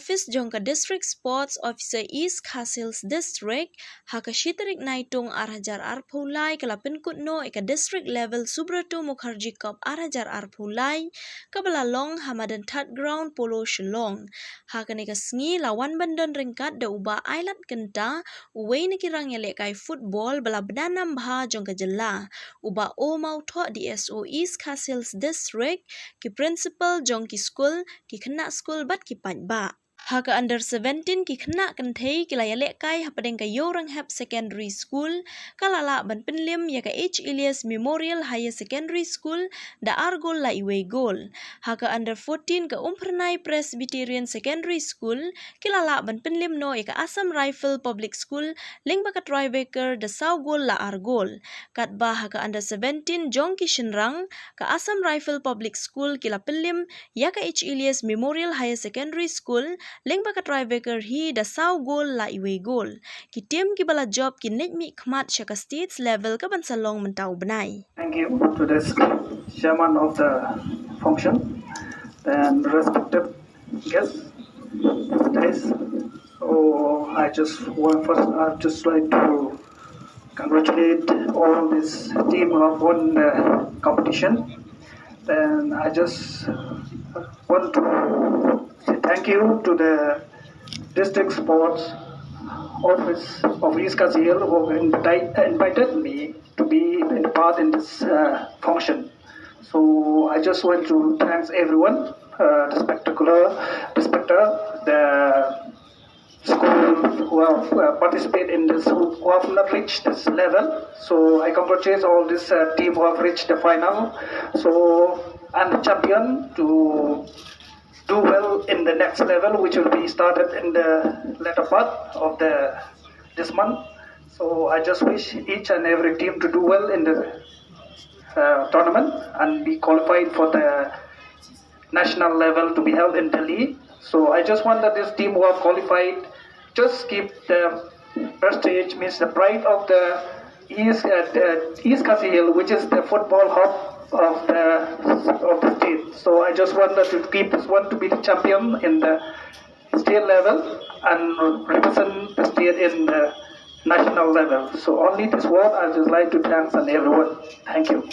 office jongka district sports officer East Castles district haka shitarik naitung arhajar arpulai kalapin kutno eka district level Subroto Mukherjee Cup arhajar arpulai kabalalong hamadan third ground Polo Shillong haka neka sngi lawan bandon ringkat da uba ailat kenta uwei nikirang yalekai football bala benanam bha jongka jela uba o mau tho DSO East Castles district ki principal jongki school ki kena school bat ki ba haka under 17 ki kena kenthei ki layale kai hapadeng ka yorang hap secondary school kalala ban penlim ya ka H Elias Memorial Higher Secondary School da argol la iwe gol haka under 14 ka Umpernai Presbyterian Secondary School kilala ban penlim no ya ka Assam Rifle Public School lingba ka Tribeker da saugol la argol kat ba haka under 17 jongki shinrang ka Assam Rifle Public School kila penlim ya ka H Elias Memorial Higher Secondary School lengba ka Tribeker hi da saw gol la iwe gol ki team ki bala job ki netmi khmat shaka states level ka bansalong mentau benai. Thank you to this chairman of the function and respected guests. I'd just like to congratulate all this team who have won the competition. Then I just want to say thank you to the district sports office of East Castles who invited me to be in part in this function. So I just want to thank everyone, the school who have participated in this, who have not reached this level. So I congratulate all this team who have reached the final. So I'm the champion to do well in the next level, which will be started in the latter part of this month. So I just wish each and every team to do well in the tournament and be qualified for the national level to be held in Delhi. So I just want that this team who have qualified just keep the prestige, means the pride of the East Castles, which is the football hub of the state. So I just want to keep this one to be the champion in the state level and represent the state in the national level. So only this word I just like to thank everyone. Thank you.